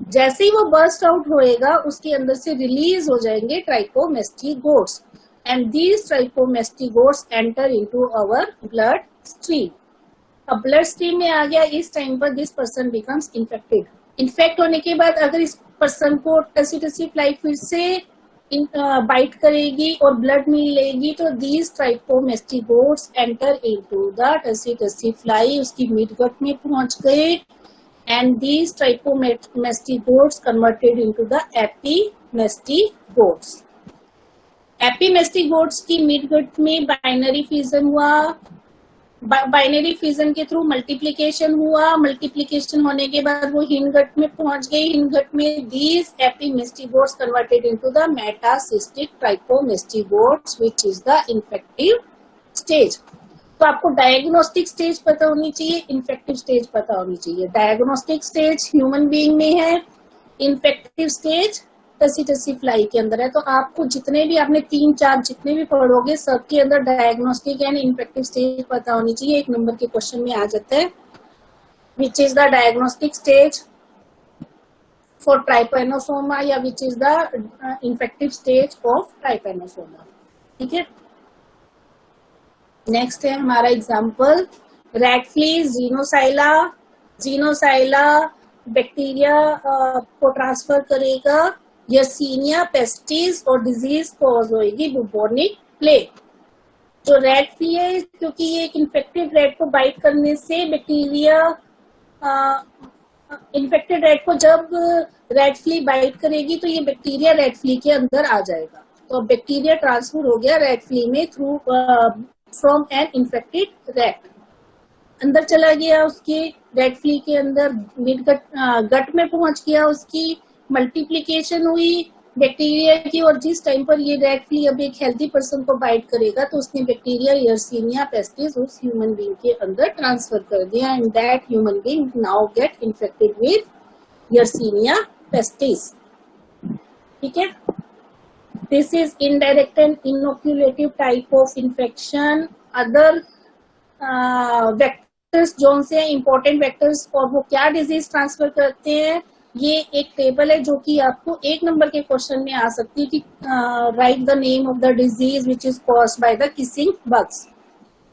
जैसे ही वो बर्स्ट आउट होएगा उसके अंदर से रिलीज हो जाएंगे trypomastigotes and these trypomastigotes enter into our blood stream. अब ब्लड स्ट्रीम में आ गया, इस टाइम पर this person becomes infected. Infect होने के बाद अगर इस पर्सन को टसी फ्लाई फिर से बाइट करेगी और ब्लड मिल लेगी तो these trypomastigotes enter into the tsetse fly, उसकी मिड गट में पहुंच गए and these trichomastigotes converted into the epimastigotes। एपिमेस्टिगोट्स की मिडगट में बाइनरी फिजन हुआ, बाइनरी फिजन के थ्रू मल्टीप्लिकेशन हुआ, मल्टीप्लिकेशन होने के बाद वो हिनगट में पहुंच गई। हिनगट में these epimastigotes converted into the metacystic trichomastigotes which is the infective stage। तो आपको डायग्नोस्टिक स्टेज पता होनी चाहिए, इन्फेक्टिव स्टेज पता होनी चाहिए। डायग्नोस्टिक स्टेज ह्यूमन बीइंग में है, इन्फेक्टिव स्टेज टसी फ्लाई के अंदर है। तो आपको जितने भी आपने 3-4 जितने भी पढ़ोगे सबके अंदर डायग्नोस्टिक एंड इन्फेक्टिव स्टेज पता होनी चाहिए। 1 नंबर के क्वेश्चन में आ जाता है which is the diagnostic stage for Trypanosoma या which is the infective stage of Trypanosoma. ठीक है, नेक्स्ट है हमारा example rat fleas Xenopsylla. Xenopsylla bacteria को ट्रांसफर करेगा, यर्सीनिया पेस्टिस और डिजीज कॉज होगी बुबोनिक प्लेग। जो रेड फ्ली है क्योंकि ये एक इन्फेक्टेड रेड को बाइट करने से बैक्टीरिया, इन्फेक्टेड रेड को जब रेड फ्ली बाइट करेगी तो ये बैक्टीरिया रेड फ्ली के अंदर आ जाएगा। तो बैक्टीरिया ट्रांसफर हो गया रेड फ्ली में through from an infected rat, अंदर चला गया उसके रेड फ्ली के अंदर, मिड गट में पहुंच गया, उसकी मल्टीप्लिकेशन हुई बैक्टीरिया की और जिस टाइम पर ये रेड फ्ली अब एक हेल्दी पर्सन को बाइट करेगा तो उसने बैक्टीरिया यर्सीनिया पेस्टिस उस ह्यूमन बीइंग के अंदर ट्रांसफर कर दिया and that human being now get infected with Yersinia pestis. ठीक है, this is indirect and inoculative type of infection। other vectors जो से important vectors और वो क्या disease transfer करते हैं, ये एक टेबल है जो कि आपको 1 नंबर के क्वेश्चन में आ सकती है कि write the name of the disease which is caused by the kissing bugs।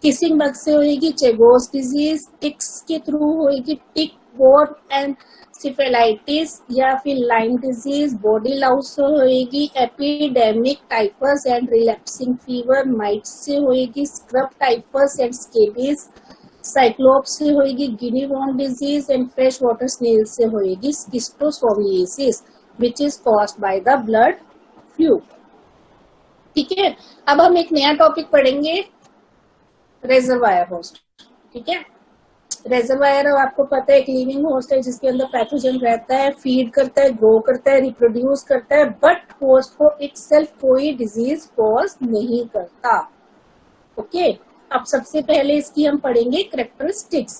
kissing bugs से होगी चेगोस डिजीज, टिक्स के थ्रू होगी टिक बोर एंड सिफेलाइटिस या फिर लाइम डिजीज, बॉडी लाउस से होएगी epidemic typhus and relapsing fever, mite से होएगी scrub typhus and scabies, cyclops से होएगी guinea worm disease and fresh water snail से होएगी schistosomiasis which is caused by the blood fluke. ठीक है, अब हम एक नया टॉपिक पढ़ेंगे रेजरवायर होस्ट। ठीक है, रेजरवायर आपको पता है एक लिविंग होस्ट है जिसके अंदर पैथोजन रहता है, फीड करता है, ग्रो करता है, रिप्रोड्यूस करता है, बट होस्ट को इटसेल्फ कोई डिजीज कॉज नहीं करता। ओके, अब सबसे पहले इसकी हम पढ़ेंगे कैरेक्टरिस्टिक्स।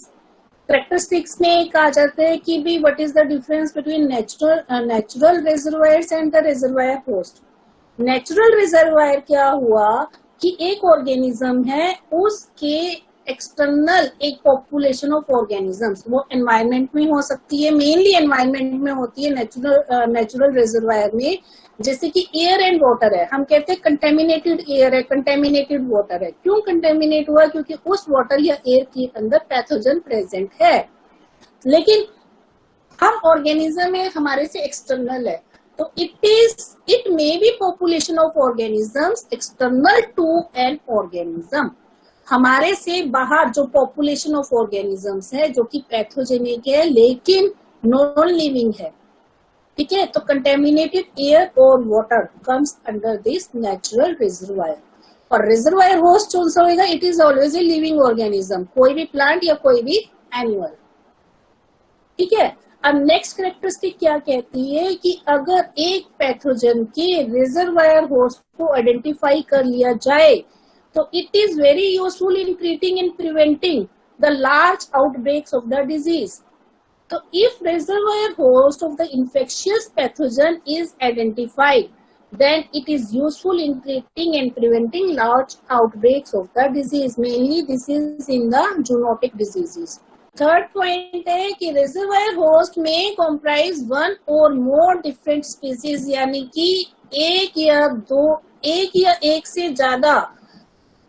कैरेक्टरिस्टिक्स में कहा जाता है कि भी what is the difference between natural reservoirs and the reservoir host. Natural reservoir क्या हुआ कि एक ऑर्गेनिज्म है, उसके एक्सटर्नल एक पॉपुलेशन ऑफ ऑर्गेनिजम्स, वो एनवायरनमेंट में हो सकती है, मेनली एनवायरनमेंट में होती है नेचुरल रिजर्वायर में, जैसे कि एयर एंड वाटर है। हम कहते हैं कंटेमिनेटेड एयर है, कंटेमिनेटेड वाटर है। क्यों कंटेमिनेट हुआ? क्योंकि उस वाटर या एयर के अंदर पैथोजन प्रेजेंट है। लेकिन हम ऑर्गेनिज्म है, हमारे से एक्सटर्नल है, तो it may be population of organisms external to an organism. हमारे से बाहर जो पॉपुलेशन ऑफ ऑर्गेनिजम्स है जो कि पैथोजेनिक है लेकिन नॉन लिविंग है। ठीक है, तो कंटेमिनेटेड एयर और water comes under this natural reservoir. और रिजर्वायर होस्ट कौन सा होगा? It is always a living organism, कोई भी प्लांट या कोई भी एनिमल। ठीक है, अब नेक्स्ट कैरेक्टरिस्टिक क्या कहती है कि अगर एक पैथोजन के रिजर्वायर होस्ट को आइडेंटिफाई कर लिया जाए तो it is very useful in treating and preventing the large outbreaks of the disease. तो if reservoir host of the infectious pathogen is identified, then it is useful in treating and preventing large outbreaks of the disease. Mainly this is in the zoonotic diseases. Third point है कि reservoir host में comprise one or more different species, यानी कि एक या एक से ज्यादा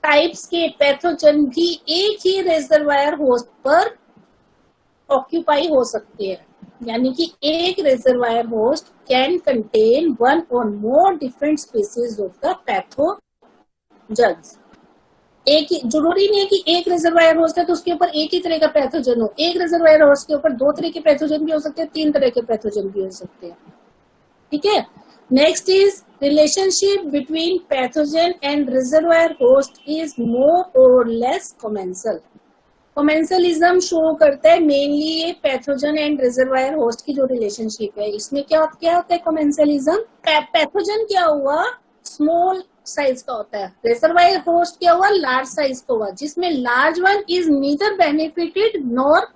टाइप्स के पैथोजन भी एक ही reservoir host पर ऑक्यूपाई हो सकती है। यानी कि एक reservoir host can contain one or more different species of the pathogens. एक ही जरूरी नहीं है कि एक रिजर्वायर होस्ट है तो उसके ऊपर एक ही तरह का पैथोजन हो। एक रिजर्वायर होस्ट के ऊपर दो तरह के पैथोजन भी हो सकते हैं, तीन तरह के पैथोजन भी हो सकते हैं। ठीक है, next is relationship between pathogen and reservoir host is more और लेस कमेंसल। कमेंसलिज्म शो करता है मेनली ये पैथोजन एंड रिजर्वायर होस्ट की जो रिलेशनशिप है, इसमें क्या होता है कमेंसलिज्म। पैथोजन क्या हुआ? स्मॉल साइज का होता है। रिजर्वायर होस्ट क्या हुआ? लार्ज साइज का हुआ, जिसमें large one is neither benefited nor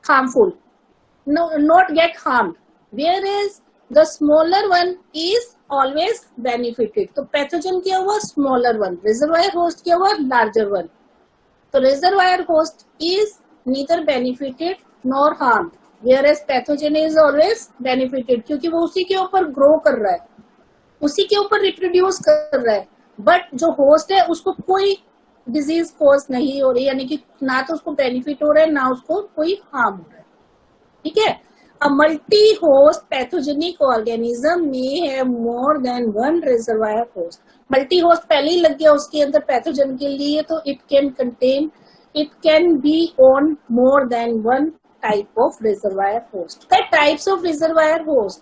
harmful, not get harmed, where is the smaller one is always benefited. तो पैथोजन क्या हुआ? Smaller one. रिजर्वायर होस्ट क्या हुआ? Larger one. तो reservoir host is neither benefited nor harmed, whereas pathogen is always benefited, क्योंकि वो उसी के ऊपर ग्रो कर रहा है, उसी के ऊपर रिप्रोड्यूस कर रहा है, बट जो होस्ट है उसको कोई डिजीज कॉज नहीं हो रही, यानी कि ना तो उसको बेनिफिट हो रहा है ना उसको कोई हार्म हो रहा है। ठीक है, a multi host pathogenic organism में है मोर than one reservoir host. Multi host पहले ही लग गया उसके अंदर पैथोजन के लिए, तो it can be on more than one type of reservoir host. Types of reservoir host,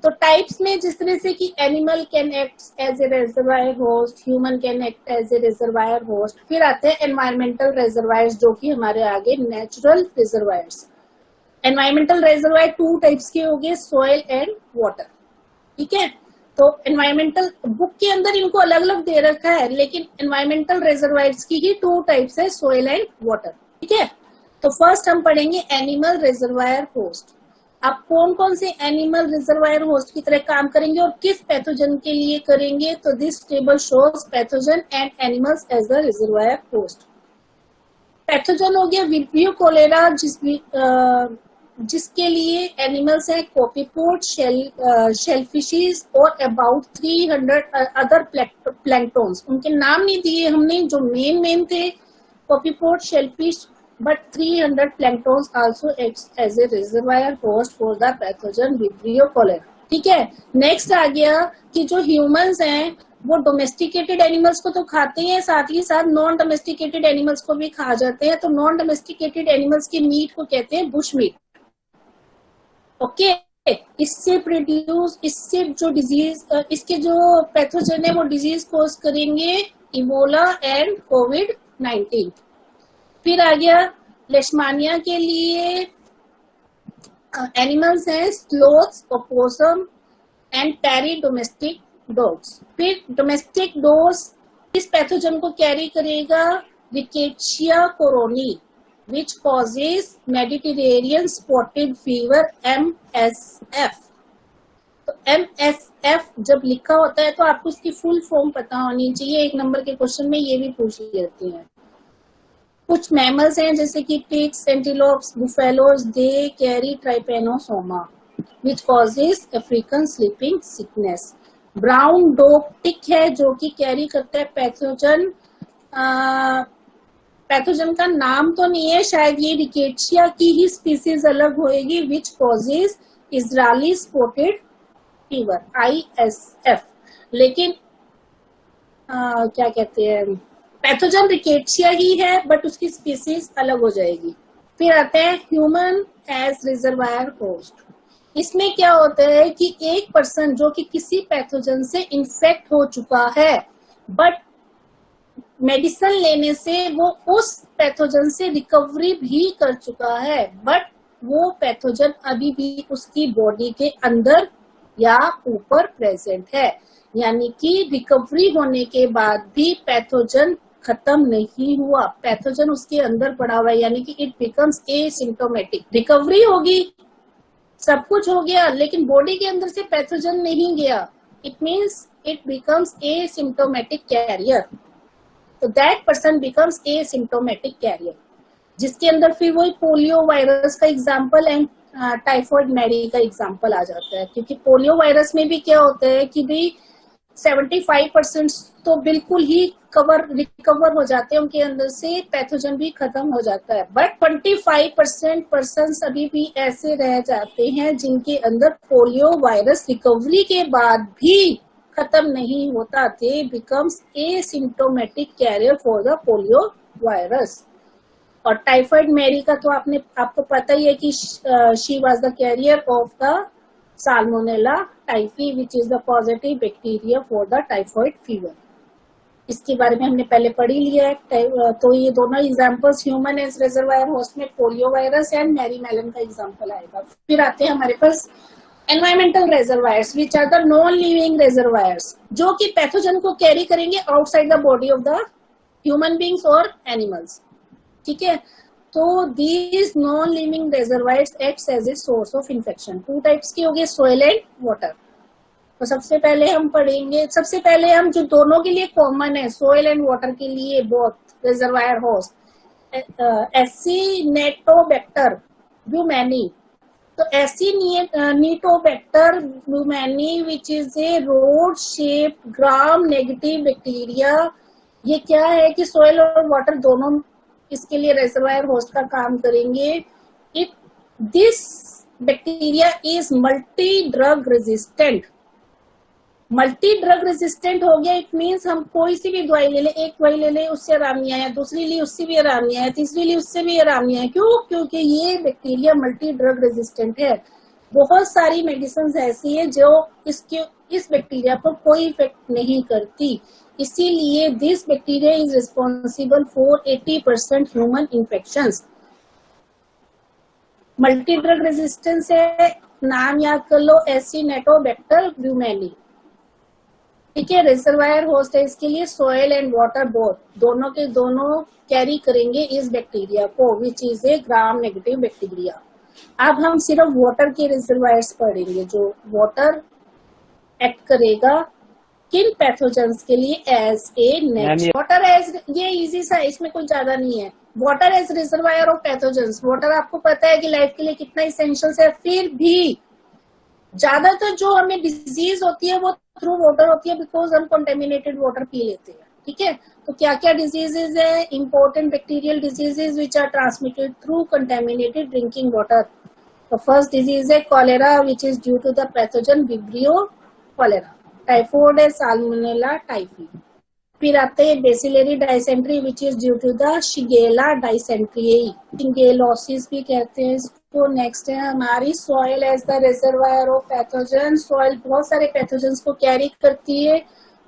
तो टाइप्स में जिस तरह से कि animal can act as a reservoir host, human can act as a reservoir host. फिर आते हैं एनवायरमेंटल रिजर्वायर्स, जो कि हमारे आगे natural reservoirs. Environmental reservoir two types के हो गए, सॉइल एंड वाटर। ठीक है, तो एनवायरमेंटल बुक के अंदर इनको अलग अलग दे रखा है, लेकिन एनवायरमेंटल रिजर्वायर्स की ही टू टाइप्स है, सॉइल एंड वाटर। ठीक है, तो फर्स्ट हम पढ़ेंगे एनिमल रिजर्वायर होस्ट। अब कौन कौन से एनिमल रिजर्वायर होस्ट की तरह काम करेंगे और किस पैथोजन के लिए करेंगे, तो this table shows pathogen and animals as the reservoir host. Pathogen हो गया विब्रियो कोलेरा, जिसके लिए एनिमल्स हैं कॉपीपोड, शेलफिशेस और अबाउट 300 अदर प्लैंक्टन्स। उनके नाम नहीं दिए हमने, जो मेन थे copepod, shellfish, but 300 planktons also acts as a reservoir host for the pathogen Vibrio cholerae. ठीक है, नेक्स्ट आ गया कि जो ह्यूमंस हैं वो डोमेस्टिकेटेड एनिमल्स को तो खाते हैं, साथ ही साथ नॉन डोमेस्टिकेटेड एनिमल्स को भी खा जाते हैं। तो नॉन डोमेस्टिकेटेड एनिमल्स की मीट को कहते हैं बुश मीट। ओके, इससे जो डिजीज, इसके जो पैथोजन है वो डिजीज कोज करेंगे इबोला एंड कोविड-19। फिर आ गया लेशमानिया के लिए एनिमल्स हैं स्लोथ्स, ओपोसम एंड टेरी डोमेस्टिक डॉग्स। फिर डोमेस्टिक डॉग्स इस पैथोजन को कैरी करेगा Rickettsia कोरोनी, which causes Mediterranean spotted fever MSF। तो MSF जब लिखा होता है तो आपको इसकी फुल फॉर्म पता होनी चाहिए, एक नंबर के क्वेश्चन में ये भी पूछ लेते हैं। कुछ मैमल्स हैं जैसे कि pigs, antelopes, buffaloes, they carry Trypanosoma which causes African sleeping sickness। Brown dog tick है जो कि कैरी करता है पैथोजन, पैथोजन का नाम तो नहीं है, शायद ये रिकेशिया की ही स्पीसीज अलग होएगी, which causes Israeli spotted fever ISF। लेकिन क्या कहते हैं, पैथोजन रिकेशिया ही है बट उसकी स्पीसीज अलग हो जाएगी। फिर आते हैं ह्यूमन एज रिजर्वायर होस्ट। इसमें क्या होता है कि एक पर्सन जो कि किसी पैथोजन से इन्फेक्ट हो चुका है बट मेडिसिन लेने से वो उस पैथोजन से रिकवरी भी कर चुका है, बट वो पैथोजन अभी भी उसकी बॉडी के अंदर या ऊपर प्रेजेंट है, यानी कि रिकवरी होने के बाद भी पैथोजन खत्म नहीं हुआ, पैथोजन उसके अंदर पड़ा हुआ है, यानी कि इट बिकम्स एसिम्प्टोमेटिक। रिकवरी होगी, सब कुछ हो गया, लेकिन बॉडी के अंदर से पैथोजन नहीं गया, it means it becomes asymptomatic carrier. तो that person becomes asymptomatic carrier, जिसके अंदर फिर वही पोलियो वायरस का एग्जाम्पल एंड टाइफॉइड मैरी का एग्जाम्पल आ जाता है। क्योंकि पोलियो वायरस में भी क्या होता है कि भाई 75% तो बिल्कुल ही रिकवर हो जाते हैं, उनके अंदर से पैथोजन भी खत्म हो जाता है, बट 25% पर्सन अभी भी ऐसे रह जाते हैं जिनके अंदर पोलियो वायरस रिकवरी के बाद भी खत्म नहीं होता, they becomes asymptomatic carrier for the polio virus. और टाइफॉइड मैरी का तो आपको पता ही है कि she was the carrier of the Salmonella typhi which is the positive bacteria for the typhoid fever. इसके बारे में हमने पहले पढ़ ही लिया है। तो ये दोनों examples human as reservoir host में polio virus and Mary Mallon का एग्जांपल आएगा। फिर आते हैं हमारे पास environmental reservoirs which are the non living reservoirs, जो कि पैथोजन को कैरी करेंगे outside the body of the human beings और एनिमल्स। ठीक है, तो these non living reservoirs acts as a source of infection. Two types के हो गए, सोइल एंड वाटर। तो सबसे पहले हम जो दोनों के लिए कॉमन है, सोइल एंड वाटर के लिए both reservoir host, Acinetobacter baumannii. तो Acinetobacter baumannii which is a rod shape gram negative bacteria, ये क्या है कि सोइल और वाटर दोनों इसके लिए रिजर्वायर होस्ट का काम करेंगे। It this bacteria is multi drug resistant. Multi drug resistant हो गया, इट मीन्स हम कोई सी भी दवाई ले ले, एक दवाई ले ले उससे आराम नहीं आया, दूसरी ली उससे भी आराम नहीं आया, तीसरी ली उससे भी आराम नहीं आया। क्यों? क्योंकि ये बैक्टीरिया मल्टी ड्रग रेजिस्टेंट है। बहुत सारी मेडिसिन ऐसी है जो इस बैक्टीरिया पर कोई इफेक्ट नहीं करती, इसीलिए this bacteria is responsible for 80% human infections. Multi drug resistance है, नाम याद कर लो, एसिनेटोबैक्टर ब्यूमैनी। ठीक है, रिजर्वायर होस्ट है इसके लिए सोइल एंड वाटर बोथ, दोनों के दोनों कैरी करेंगे इस बैक्टीरिया को विच is A gram negative bacteria. अब हम सिर्फ वाटर के रिजर्वायर्स पढ़ेंगे, जो वाटर एक्ट करेगा किन पैथोजेंस के लिए as a net. Water as, ये इजी सा, इसमें कोई ज्यादा नहीं है। Water as reservoir of pathogens. Water आपको पता है कि लाइफ के लिए कितना इसेंशियल है, फिर भी ज्यादातर जो हमें डिजीज होती है वो थ्रू वाटर होती है, बिकॉज हम कंटेमिनेटेड वाटर पी लेते हैं। ठीक है, तो क्या क्या डिजीजेज है? Important bacterial diseases which are transmitted through contaminated drinking water. तो फर्स्ट डिजीज है cholera which is due to the pathogen Vibrio cholerae. Typhoid है साल्मोनेला टाइफी। फिर आते हैं bacillary dysentery which is due to the Shigella dysenteriae, shigellosis भी कहते हैं इसको। नेक्स्ट है हमारी soil as the reservoir of pathogen. Soil बहुत सारे पैथोजन्स को कैरी करती है।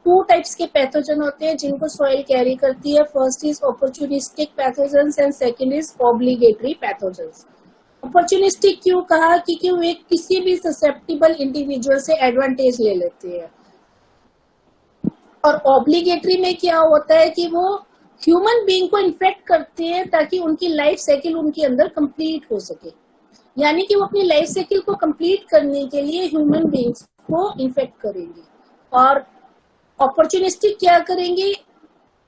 टू टाइप्स के पैथोजन होते हैं जिनको सॉइल कैरी करती है। First is opportunistic pathogens and second is obligatory pathogens. Opportunistic क्यों कहा? क्योंकि वे किसी भी ससेप्टिबल इंडिविजुअल से एडवांटेज ले लेते हैं। और ऑब्लिगेटरी में क्या होता है कि वो ह्यूमन बीइंग को इन्फेक्ट करते हैं ताकि उनकी लाइफ साइकिल उनके अंदर कंप्लीट हो सके, यानी कि वो अपनी लाइफ साइकिल को कंप्लीट करने के लिए ह्यूमन बीइंग्स को इन्फेक्ट करेंगे। और अपॉर्चुनिस्टिक क्या करेंगे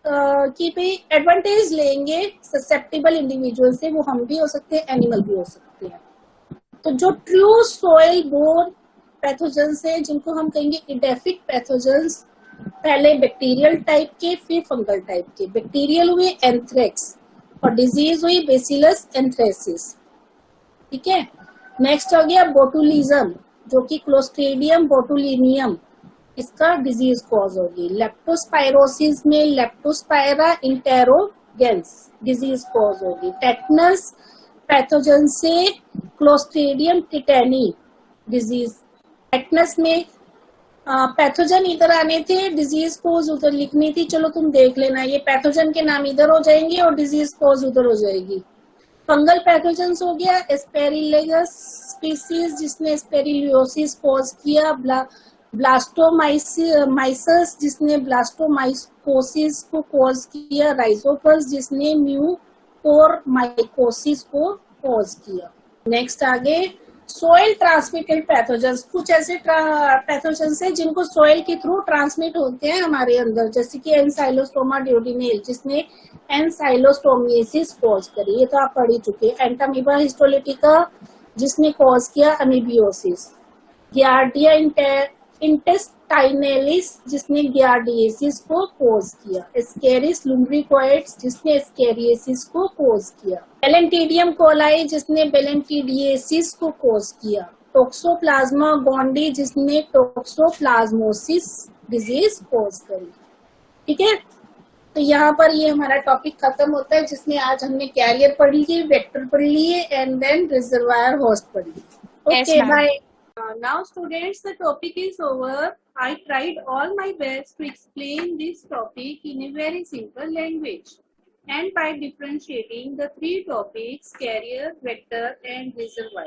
कि भाई एडवांटेज लेंगे ससेप्टिबल इंडिविजुअल से, वो हम भी हो सकते हैं, एनिमल भी हो सकते हैं। तो जो ट्रू सॉइल बोर्न पैथोजेंस है जिनको हम कहेंगे इडेफिक पैथोजेंस, पहले बैक्टीरियल टाइप के फिर फंगल टाइप के। बैक्टीरियल हुए एंथ्रेक्स और डिजीज हुई बेसिलस एंथ्रेसिस। ठीक है, नेक्स्ट हो गया बोटुलिज्म जो कि क्लोस्ट्रीडियम बोटुलिनियम, इसका डिजीज कॉज होगी। लेप्टोस्पाइरोसिस में लेप्टोस्पायरा इंटेरोगेंस डिजीज कॉज होगी। टेटनस पैथोजन से क्लोस्ट्रीडियम टिटेनी डिजीज। टेटनस में पैथोजन इधर आने थे, डिजीज कोज उधर लिखनी थी। चलो तुम देख लेना, ये पैथोजन के नाम इधर हो जाएंगे और डिजीज कोज उधर हो जाएगी। फंगल पैथोजेंस हो गया, एस्पेरिलेगस स्पीसीज जिसने एस्पेरिलियोसिस कॉज किया, ब्लास्टोमाइसिस जिसने ब्लास्टोमाइकोसिस को कॉज किया, राइजोपस जिसने म्यूकोरमाइकोसिस को कॉज किया। नेक्स्ट आगे, सोइल ट्रांसमिटेड पैथोजेंस, कुछ ऐसे पैथोजेंस है जिनको सोइल के थ्रू ट्रांसमिट होते हैं हमारे अंदर, जैसे कि एनसाइलोस्टोमा ड्यूडिनेल जिसने एनसाइलोस्टोमियासिस कॉज करी, ये तो आप पढ़ ही चुके। एंटामीबा हिस्टोलिटिका जिसने कॉज किया अमीबियोसिस, गियार्डिया इंटेस्टाइनेलिस जिसने गियार्डियसिस को कॉज किया, एस्केरिस लुम्ब्रिकोइड्स जिसने एस्केरियसिस को कॉज किया, बेलेंटिडियम कोलाई जिसने बेलेंटिडियसिस को कॉज किया, टोक्सोप्लाज्मा गोंडी जिसने टोक्सोप्लाज्मोसिस डिजीज कॉज करी। ठीक है, तो यहाँ पर ये हमारा टॉपिक खत्म होता है, जिसमें आज हमने कैरियर पढ़ लिए, वेक्टर पढ़ लिए एंड देन रिजर्वायर होस्ट पढ़ लिए। Okay bye. Now students, the topic is over. I tried all my best to explain this topic in a very simple language and by differentiating the three topics: carrier, vector and reservoir.